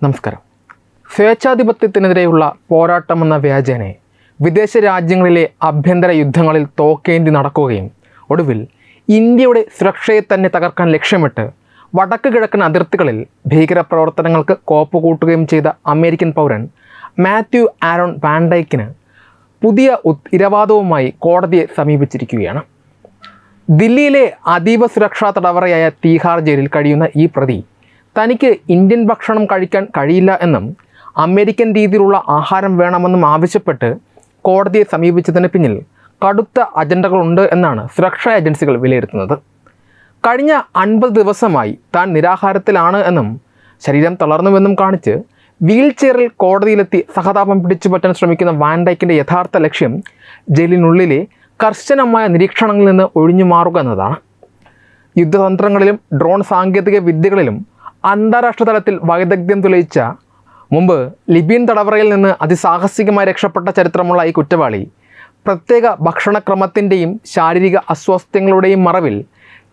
നമസ്കാരം. സ്വേച്ഛാധിപത്യത്തിനെതിരെയുള്ള പോരാട്ടമെന്ന വ്യാജേന വിദേശ രാജ്യങ്ങളിലെ ആഭ്യന്തര യുദ്ധങ്ങളിൽ തോക്കേന്തി നടക്കുകയും ഒടുവിൽ ഇന്ത്യയുടെ സുരക്ഷയെ തന്നെ തകർക്കാൻ ലക്ഷ്യമിട്ട് വടക്ക് കിഴക്കൻ അതിർത്തികളിൽ ഭീകരപ്രവർത്തനങ്ങൾക്ക് കോപ്പുകൂട്ടുകയും ചെയ്ത അമേരിക്കൻ പൗരൻ മാത്യു ആരോൺ വാൻ ഡൈക്കിന് പുതിയ ഇരവാദവുമായി കോടതിയെ സമീപിച്ചിരിക്കുകയാണ്. ദില്ലിയിലെ അതീവ സുരക്ഷാ തടവറയായ തീഹാർ ജയിലിൽ കഴിയുന്ന ഈ പ്രതി തനിക്ക് ഇന്ത്യൻ ഭക്ഷണം കഴിക്കാൻ കഴിയില്ല എന്നും അമേരിക്കൻ രീതിയിലുള്ള ആഹാരം വേണമെന്നും ആവശ്യപ്പെട്ട് കോടതിയെ സമീപിച്ചതിന് പിന്നിൽ കടുത്ത അജണ്ടകളുണ്ട് എന്നാണ് സുരക്ഷാ ഏജൻസികൾ വിലയിരുത്തുന്നത്. കഴിഞ്ഞ 50 ദിവസമായി താൻ നിരാഹാരത്തിലാണ് എന്നും ശരീരം തളർന്നുവെന്നും കാണിച്ച് വീൽ ചെയറിൽ കോടതിയിലെത്തി സഹതാപം പിടിച്ചുപറ്റാൻ ശ്രമിക്കുന്ന വാൻ ഡൈക്കിൻ്റെ യഥാർത്ഥ ലക്ഷ്യം ജയിലിനുള്ളിലെ കർശനമായ നിരീക്ഷണങ്ങളിൽ നിന്ന് ഒഴിഞ്ഞു മാറുക എന്നതാണ്. യുദ്ധതന്ത്രങ്ങളിലും ഡ്രോൺ സാങ്കേതിക വിദ്യകളിലും അന്താരാഷ്ട്ര തലത്തിൽ വൈദഗ്ധ്യം തെളിയിച്ച മുമ്പ് ലിബിയൻ തടവറയിൽ നിന്ന് അതിസാഹസികമായി രക്ഷപ്പെട്ട ചരിത്രമുള്ള ഈ കുറ്റവാളി പ്രത്യേക ഭക്ഷണക്രമത്തിൻ്റെയും ശാരീരിക അസ്വാസ്ഥ്യങ്ങളുടെയും മറവിൽ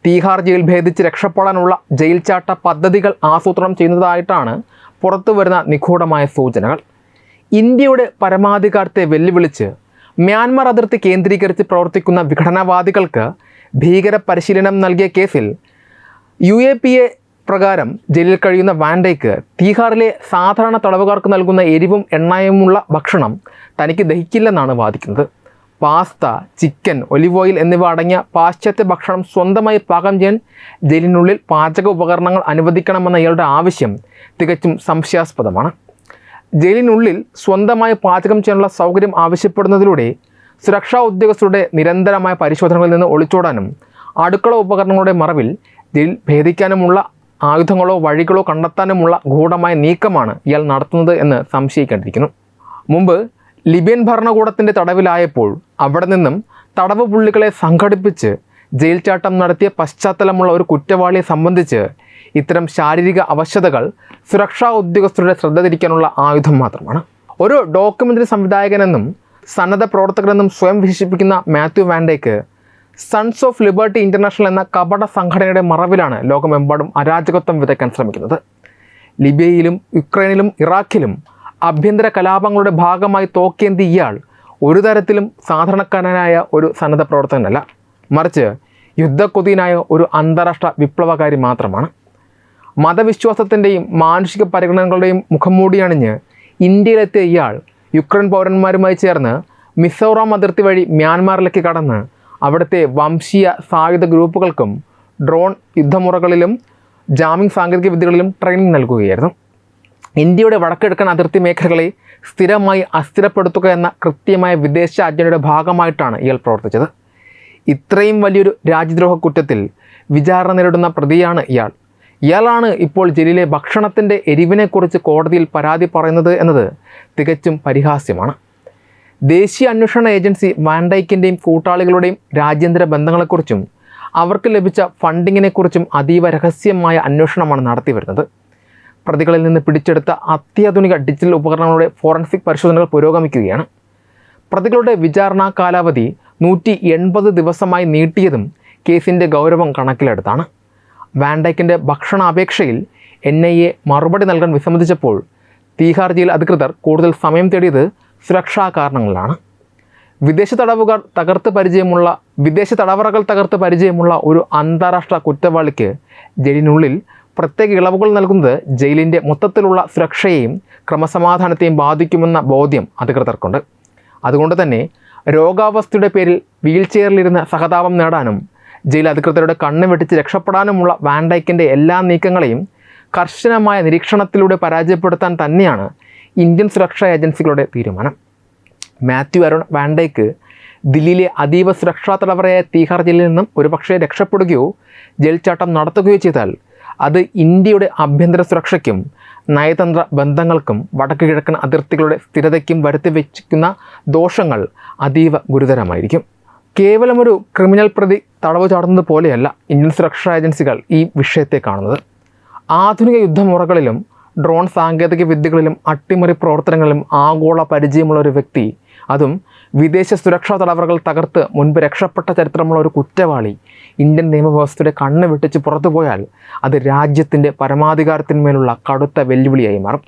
തീഹാർ ജയിൽ ഭേദിച്ച് രക്ഷപ്പെടാനുള്ള ജയിൽ ചാട്ട പദ്ധതികൾ ആസൂത്രണം ചെയ്യുന്നതായിട്ടാണ് പുറത്തു വരുന്ന നിഗൂഢമായ സൂചനകൾ. ഇന്ത്യയുടെ പരമാധികാരത്തെ വെല്ലുവിളിച്ച് മ്യാൻമർ അതിർത്തി കേന്ദ്രീകരിച്ച് പ്രവർത്തിക്കുന്ന വിഘടനവാദികൾക്ക് ഭീകര പരിശീലനം നൽകിയ കേസിൽ UAPA പ്രകാരം ജയിലിൽ കഴിയുന്ന വാൻ ഡൈക്ക് തീഹാറിലെ സാധാരണ തടവുകാർക്ക് നൽകുന്ന എരിവും എണ്ണയുമുള്ള ഭക്ഷണം തനിക്ക് ദഹിക്കില്ലെന്നാണ് വാദിക്കുന്നത്. പാസ്ത, ചിക്കൻ, ഒലിവ് ഓയിൽ എന്നിവ അടങ്ങിയ പാശ്ചാത്യ ഭക്ഷണം സ്വന്തമായി പാകം ചെയ്യാൻ ജയിലിനുള്ളിൽ പാചക ഉപകരണങ്ങൾ അനുവദിക്കണമെന്ന ഇയാളുടെ ആവശ്യം തികച്ചും സംശയാസ്പദമാണ്. ജയിലിനുള്ളിൽ സ്വന്തമായി പാചകം ചെയ്യാനുള്ള സൗകര്യം ആവശ്യപ്പെടുന്നതിലൂടെ സുരക്ഷാ ഉദ്യോഗസ്ഥരുടെ നിരന്തരമായ പരിശോധനകളിൽ നിന്ന് ഒളിച്ചോടാനും അടുക്കള ഉപകരണങ്ങളുടെ മറവിൽ ജയിൽ ഭേദിക്കാനുമുള്ള ആയുധങ്ങളോ വഴികളോ കണ്ടെത്താനുമുള്ള ഗൂഢമായ നീക്കമാണ് ഇയാൾ നടത്തുന്നത് എന്ന് സംശയിക്കേണ്ടിയിരിക്കുന്നു. മുമ്പ് ലിബിയൻ ഭരണകൂടത്തിൻ്റെ തടവിലായപ്പോൾ അവിടെ നിന്നും തടവ് പുള്ളികളെ സംഘടിപ്പിച്ച് ജയിൽ ചാട്ടം നടത്തിയ പശ്ചാത്തലമുള്ള ഒരു കുറ്റവാളിയെ സംബന്ധിച്ച് ഇത്തരം ശാരീരിക അവശതകൾ സുരക്ഷാ ഉദ്യോഗസ്ഥരുടെ ശ്രദ്ധ തിരിക്കാനുള്ള ആയുധം മാത്രമാണ്. ഒരു ഡോക്യുമെൻ്ററി സംവിധായകനെന്നും സന്നദ്ധ പ്രവർത്തകനെന്നും സ്വയം വിശേഷിപ്പിക്കുന്ന Mathew van Dijk sons of liberty international എന്ന കപട സംഘടനയുടെ മറവിലാണ് ലോകമെമ്പാടും അരാജകത്വം വിതയ്ക്കാൻ ശ്രമിക്കുന്നത്. ലിബിയയിലും യുക്രൈനിലും ഇറാഖിലും ആഭ്യന്തര കലാപങ്ങളുടെ ഭാഗമായി തോക്കേന്തി ഇയാൾ ഒരു തരത്തിലും സാധാരണക്കാരനായ ഒരു സന്നദ്ധ പ്രവർത്തകനല്ല, മറിച്ച് യുദ്ധക്കൊതിയനായ ഒരു അന്താരാഷ്ട്ര വിപ്ലവകാരി മാത്രമാണ്. മതവിശ്വാസത്തിൻ്റെയും മാനുഷിക പരിഗണനകളുടെയും മുഖംമൂടിയണിഞ്ഞ് ഇന്ത്യയിലെത്തിയ ഇയാൾ യുക്രൈൻ പൗരന്മാരുമായി ചേർന്ന് മിസോറാം അതിർത്തി വഴി മ്യാൻമാറിലേക്ക് കടന്ന് അവിടുത്തെ വംശീയ സായുധ ഗ്രൂപ്പുകൾക്കും ഡ്രോൺ യുദ്ധമുറകളിലും ജാമിംഗ് സാങ്കേതിക വിദ്യകളിലും ട്രെയിനിങ് നൽകുകയായിരുന്നു. ഇന്ത്യയുടെ വടക്കിഴക്കൻ അതിർത്തി മേഖലകളെ സ്ഥിരമായി അസ്ഥിരപ്പെടുത്തുക എന്ന കൃത്യമായ വിദേശ അജണ്ടയുടെ ഭാഗമായിട്ടാണ് ഇയാൾ പ്രവർത്തിച്ചത്. ഇത്രയും വലിയൊരു രാജ്യദ്രോഹ കുറ്റത്തിൽ വിചാരണ നേരിടുന്ന പ്രതിയാണ് ഇയാൾ. ഇയാളാണ് ഇപ്പോൾ ജയിലിലെ ഭക്ഷണത്തിൻ്റെ എരിവിനെക്കുറിച്ച് കോടതിയിൽ പരാതി പറയുന്നത് എന്നത് തികച്ചും പരിഹാസ്യമാണ്. ദേശീയ അന്വേഷണ ഏജൻസി വാൻ ഡൈക്കിൻ്റെയും കൂട്ടാളികളുടെയും രാജ്യാന്തര ബന്ധങ്ങളെക്കുറിച്ചും അവർക്ക് ലഭിച്ച ഫണ്ടിങ്ങിനെക്കുറിച്ചും അതീവ രഹസ്യമായ അന്വേഷണമാണ് നടത്തി വരുന്നത്. പ്രതികളിൽ നിന്ന് പിടിച്ചെടുത്ത അത്യാധുനിക ഡിജിറ്റൽ ഉപകരണങ്ങളുടെ ഫോറൻസിക് പരിശോധനകൾ പുരോഗമിക്കുകയാണ്. പ്രതികളുടെ വിചാരണാ കാലാവധി 180 ദിവസമായി നീട്ടിയതും കേസിൻ്റെ ഗൗരവം കണക്കിലെടുത്താണ്. വാൻ ഡൈക്കിൻ്റെ ഭക്ഷണ അപേക്ഷയിൽ NIA മറുപടി നൽകാൻ വിസമ്മതിച്ചപ്പോൾ തീഹാർ ജയിൽ അധികൃതർ കൂടുതൽ സമയം തേടിയത് സുരക്ഷാ കാരണങ്ങളിലാണ്. വിദേശ തടവറകൾ തകർത്ത് പരിചയമുള്ള ഒരു അന്താരാഷ്ട്ര കുറ്റവാളിക്ക് ജയിലിനുള്ളിൽ പ്രത്യേക ഇളവുകൾ നൽകുന്നത് ജയിലിൻ്റെ മൊത്തത്തിലുള്ള സുരക്ഷയെയും ക്രമസമാധാനത്തെയും ബാധിക്കുമെന്ന ബോധ്യം അധികൃതർക്കുണ്ട്. അതുകൊണ്ട് തന്നെ രോഗാവസ്ഥയുടെ പേരിൽ വീൽ ചെയറിലിരുന്ന് സഹതാപം നേടാനും ജയിൽ അധികൃതരുടെ കണ്ണ് വെട്ടിച്ച് രക്ഷപ്പെടാനുമുള്ള വാൻ ഡൈക്കിൻ്റെ എല്ലാ നീക്കങ്ങളെയും കർശനമായ നിരീക്ഷണത്തിലൂടെ പരാജയപ്പെടുത്താൻ തന്നെയാണ് ഇന്ത്യൻ സുരക്ഷാ ഏജൻസികളുടെ തീരുമാനം. മാത്യു ആരോൺ വാൻ ഡൈക്ക് ദില്ലിയിലെ അതീവ സുരക്ഷാ തടവറയായ തീഹാർ ജയിലിൽ നിന്നും ഒരുപക്ഷെ രക്ഷപ്പെടുകയോ ജയിൽ ചാട്ടം നടത്തുകയോ ചെയ്താൽ അത് ഇന്ത്യയുടെ ആഭ്യന്തര സുരക്ഷയ്ക്കും നയതന്ത്ര ബന്ധങ്ങൾക്കും വടക്ക് കിഴക്കൻ അതിർത്തികളുടെ സ്ഥിരതയ്ക്കും വരുത്തിവെച്ചിരിക്കുന്ന ദോഷങ്ങൾ അതീവ ഗുരുതരമായിരിക്കും. കേവലമൊരു ക്രിമിനൽ പ്രതി തടവ് ചാടുന്നത് പോലെയല്ല ഇന്ത്യൻ സുരക്ഷാ ഏജൻസികൾ ഈ വിഷയത്തെ കാണുന്നത്. ആധുനിക യുദ്ധമുറകളിലും ഡ്രോൺ സാങ്കേതിക വിദ്യകളിലും അട്ടിമറി പ്രവർത്തനങ്ങളിലും ആഗോള പരിചയമുള്ള ഒരു വ്യക്തി, അതും വിദേശ സുരക്ഷാ തടവറകൾ തകർത്ത് മുൻപ് രക്ഷപ്പെട്ട ചരിത്രമുള്ള ഒരു കുറ്റവാളി ഇന്ത്യൻ നിയമവ്യവസ്ഥയുടെ കണ്ണ് വെട്ടിച്ച് പുറത്തുപോയാൽ അത് രാജ്യത്തിൻ്റെ പരമാധികാരത്തിന്മേലുള്ള കടുത്ത വെല്ലുവിളിയായി മാറും.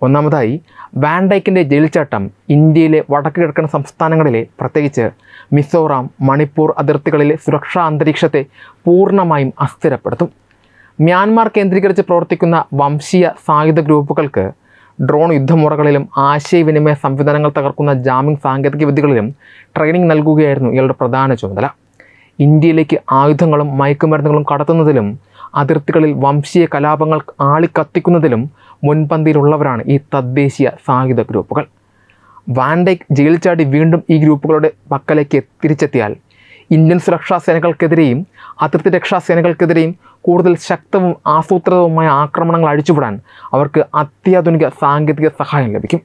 ഒന്നാമതായി, വാൻ ഡൈക്കിൻ്റെ ജയിൽ ചാട്ടം ഇന്ത്യയിലെ വടക്ക് കിഴക്കൻ സംസ്ഥാനങ്ങളിലെ പ്രത്യേകിച്ച് മിസോറാം, മണിപ്പൂർ അതിർത്തികളിലെ സുരക്ഷാ അന്തരീക്ഷത്തെ പൂർണ്ണമായും അസ്ഥിരപ്പെടുത്തും. മ്യാൻമാർ കേന്ദ്രീകരിച്ച് പ്രവർത്തിക്കുന്ന വംശീയ സായുധ ഗ്രൂപ്പുകൾക്ക് ഡ്രോൺ യുദ്ധമുറകളിലും ആശയവിനിമയ സംവിധാനങ്ങൾ തകർക്കുന്ന ജാമിംഗ് സാങ്കേതിക വിദ്യകളിലും ട്രെയിനിങ് നൽകുകയായിരുന്നു ഇയാളുടെ പ്രധാന ചുമതല. ഇന്ത്യയിലേക്ക് ആയുധങ്ങളും മയക്കുമരുന്നുകളും കടത്തുന്നതിലും അതിർത്തികളിൽ വംശീയ കലാപങ്ങൾ ആളിക്കത്തിക്കുന്നതിലും മുൻപന്തിയിലുള്ളവരാണ് ഈ തദ്ദേശീയ സായുധ ഗ്രൂപ്പുകൾ. വാൻ ഡൈക്ക് ജയിൽ ചാടി വീണ്ടും ഈ ഗ്രൂപ്പുകളുടെ പക്കലേക്ക് തിരിച്ചെത്തിയാൽ ഇന്ത്യൻ സുരക്ഷാ സേനകൾക്കെതിരെയും അതിർത്തി രക്ഷാ സേനകൾക്കെതിരെയും കൂടുതൽ ശക്തവും ആസൂത്രിതവുമായ ആക്രമണങ്ങൾ അഴിച്ചുവിടാൻ അവർക്ക് അത്യാധുനിക സാങ്കേതിക സഹായം ലഭിക്കും.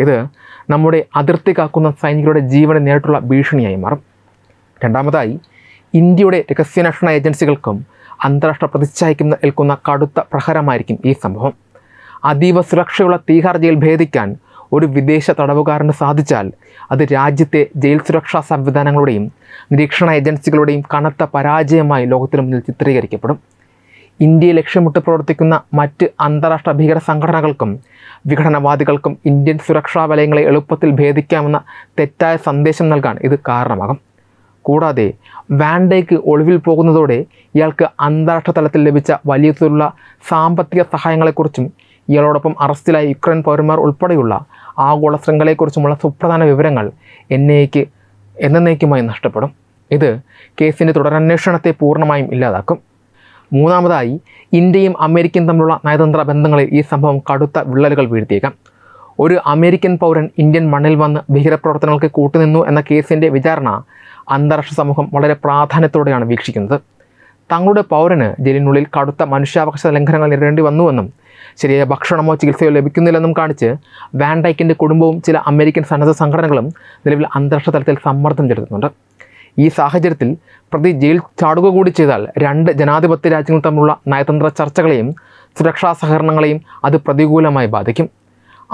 ഇത് നമ്മുടെ അതിർത്തി കാക്കുന്ന സൈനികരുടെ ജീവന് നേരിട്ടുള്ള ഭീഷണിയായി മാറും. രണ്ടാമതായി, ഇന്ത്യയുടെ രഹസ്യാന്വേഷണ ഏജൻസികൾക്കും അന്താരാഷ്ട്ര പ്രതിച്ഛായയ്ക്കും ഏൽക്കുന്ന കടുത്ത പ്രഹരമായിരിക്കും ഈ സംഭവം. അതീവ സുരക്ഷയുള്ള തീഹാർ ജയിൽ ഭേദിക്കാൻ ഒരു വിദേശ തടവുകാരന് സാധിച്ചാൽ അത് രാജ്യത്തെ ജയിൽ സുരക്ഷാ സംവിധാനങ്ങളുടെയും നിരീക്ഷണ ഏജൻസികളുടെയും കനത്ത പരാജയമായി ലോകത്തിന് മുന്നിൽ ചിത്രീകരിക്കപ്പെടും. ഇന്ത്യയെ ലക്ഷ്യമിട്ട് പ്രവർത്തിക്കുന്ന മറ്റ് അന്താരാഷ്ട്ര ഭീകര സംഘടനകൾക്കും വിഘടനവാദികൾക്കും ഇന്ത്യൻ സുരക്ഷാ വലയങ്ങളെ എളുപ്പത്തിൽ ഭേദിക്കാമെന്ന തെറ്റായ സന്ദേശം നൽകാൻ ഇത് കാരണമാകും. കൂടാതെ വാൻ ഡൈക്ക് ഒളിവിൽ പോകുന്നതോടെ ഇയാൾക്ക് അന്താരാഷ്ട്ര തലത്തിൽ ലഭിച്ച വലിയ തോതിലുള്ള സാമ്പത്തിക സഹായങ്ങളെക്കുറിച്ചും ഇയാളോടൊപ്പം അറസ്റ്റിലായ യുക്രൈൻ പൗരന്മാർ ഉൾപ്പെടെയുള്ള ആഗോള ശൃംഖലയെക്കുറിച്ചുമുള്ള സുപ്രധാന വിവരങ്ങൾ NIAക്ക് എന്നേക്കുമായി നഷ്ടപ്പെടും. ഇത് കേസിൻ്റെ തുടരന്വേഷണത്തെ പൂർണ്ണമായും ഇല്ലാതാക്കും. മൂന്നാമതായി, ഇന്ത്യയും അമേരിക്കയും തമ്മിലുള്ള നയതന്ത്ര ബന്ധങ്ങളിൽ ഈ സംഭവം കടുത്ത വിള്ളലുകൾ വീഴ്ത്തിയേക്കാം. ഒരു അമേരിക്കൻ പൗരൻ ഇന്ത്യൻ മണ്ണിൽ വന്ന് ഭീകരപ്രവർത്തനങ്ങൾക്ക് കൂട്ടുനിന്നു എന്ന കേസിൻ്റെ വിചാരണ അന്താരാഷ്ട്ര സമൂഹം വളരെ പ്രാധാന്യത്തോടെയാണ് വീക്ഷിക്കുന്നത്. തങ്ങളുടെ പൗരന് ജയിലിനുള്ളിൽ കടുത്ത മനുഷ്യാവകാശ ലംഘനങ്ങൾ നേരിടേണ്ടി വന്നുവെന്നും ശരിയായ ഭക്ഷണമോ ചികിത്സയോ ലഭിക്കുന്നില്ലെന്നും കാണിച്ച് വാൻ ഡൈക്കിൻ്റെ കുടുംബവും ചില അമേരിക്കൻ സന്നദ്ധ സംഘടനകളും നിലവിൽ അന്താരാഷ്ട്ര തലത്തിൽ സമ്മർദ്ദം ചെലുത്തുന്നുണ്ട്. ഈ സാഹചര്യത്തിൽ പ്രതി ജയിൽ ചാടുക കൂടി ചെയ്താൽ രണ്ട് ജനാധിപത്യ രാജ്യങ്ങൾ തമ്മിലുള്ള നയതന്ത്ര ചർച്ചകളെയും സുരക്ഷാ സഹകരണങ്ങളെയും അത് പ്രതികൂലമായി ബാധിക്കും.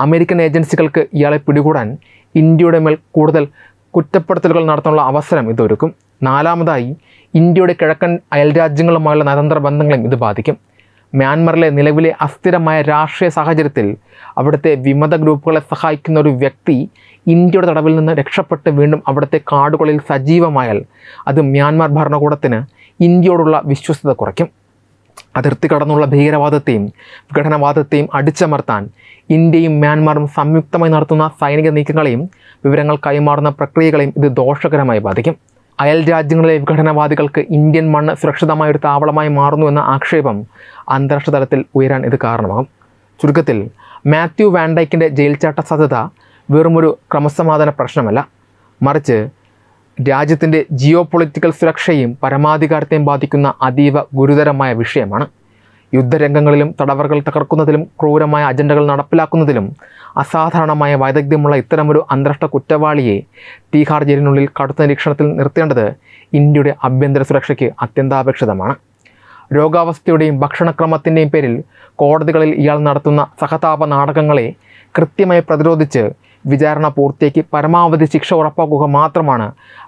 അമേരിക്കൻ ഏജൻസികൾക്ക് ഇയാളെ പിടികൂടാൻ ഇന്ത്യയുടെ മേൽ കൂടുതൽ കുറ്റപ്പെടുത്തലുകൾ നടത്താനുള്ള അവസരം ഇതൊരുക്കും. നാലാമതായി, ഇന്ത്യയുടെ കിഴക്കൻ അയൽരാജ്യങ്ങളുമായുള്ള നയതന്ത്ര ബന്ധങ്ങളെയും ഇത് ബാധിക്കും. മ്യാൻമറിലെ നിലവിലെ അസ്ഥിരമായ രാഷ്ട്രീയ സാഹചര്യത്തിൽ അവിടുത്തെ വിമത ഗ്രൂപ്പുകളെ സഹായിക്കുന്ന ഒരു വ്യക്തി ഇന്ത്യയുടെ തടവിൽ നിന്ന് രക്ഷപ്പെട്ട് വീണ്ടും അവിടുത്തെ കാടുകളിൽ സജീവമായാൽ അത് മ്യാൻമാർ ഭരണകൂടത്തിന് ഇന്ത്യയോടുള്ള വിശ്വസ്തത കുറയ്ക്കും. അതിർത്തി കടന്നുള്ള ഭീകരവാദത്തെയും വിഘടനവാദത്തെയും അടിച്ചമർത്താൻ ഇന്ത്യയും മ്യാൻമാറും സംയുക്തമായി നടത്തുന്ന സൈനിക നീക്കങ്ങളെയും വിവരങ്ങൾ കൈമാറുന്ന പ്രക്രിയകളെയും ഇത് ദോഷകരമായി ബാധിക്കും. അയൽ രാജ്യങ്ങളിലെ വിഘടനവാദികൾക്ക് ഇന്ത്യൻ മണ്ണ് സുരക്ഷിതമായ ഒരു താവളമായി മാറുന്നു എന്ന ആക്ഷേപം അന്താരാഷ്ട്ര തലത്തിൽ ഉയരാൻ ഇത് കാരണമാകും. ചുരുക്കത്തിൽ, മാത്യു വാൻ ഡൈക്കിൻ്റെ ജയിൽ ചാട്ട സാധ്യത വെറുമൊരു ക്രമസമാധാന പ്രശ്നമല്ല, മറിച്ച് രാജ്യത്തിൻ്റെ ജിയോ പൊളിറ്റിക്കൽ സുരക്ഷയും പരമാധികാരത്തെയും ബാധിക്കുന്ന അതീവ ഗുരുതരമായ വിഷയമാണ്. യുദ്ധരംഗങ്ങളിലും തടവറകൾ തകർക്കുന്നതിലും ക്രൂരമായ അജണ്ടകൾ നടപ്പിലാക്കുന്നതിലും അസാധാരണമായ വൈദഗ്ധ്യമുള്ള ഇത്തരമൊരു അന്താരാഷ്ട്ര കുറ്റവാളിയെ തീഹാർ ജയിലിനുള്ളിൽ കടുത്ത നിരീക്ഷണത്തിൽ നിർത്തേണ്ടത് ഇന്ത്യയുടെ ആഭ്യന്തര സുരക്ഷയ്ക്ക് അത്യന്താപേക്ഷിതമാണ്. രോഗാവസ്ഥയുടെയും ഭക്ഷണക്രമത്തിൻ്റെയും പേരിൽ കോടതികളിൽ ഇയാൾ നടത്തുന്ന സഹതാപ നാടകങ്ങളെ കൃത്യമായി പ്രതിരോധിച്ച് വിചാരണ പൂർത്തിയാക്കി പരമാവധി ശിക്ഷ ഉറപ്പാക്കുക മാത്രമാണ്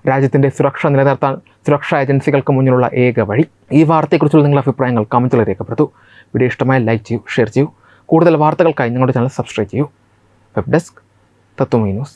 രാജ്യത്തിൻ്റെ സുരക്ഷ നിലനിർത്താൻ സുരക്ഷാ ഏജൻസികൾക്ക് മുന്നിലുള്ള ഏക വഴി. ഈ വാർത്തയെക്കുറിച്ചുള്ള നിങ്ങളുടെ അഭിപ്രായങ്ങൾ കമൻറ്റിൽ രേഖപ്പെടുത്തൂ. വീഡിയോ ഇഷ്ടമായി ലൈക്ക് ചെയ്യൂ, ഷെയർ ചെയ്യൂ. കൂടുതൽ വാർത്തകൾക്കായി ഞങ്ങളുടെ ചാനൽ സബ്സ്ക്രൈബ് ചെയ്യൂ. വെബ് ഡെസ്ക് തത്വമൈ ന്യൂസ്.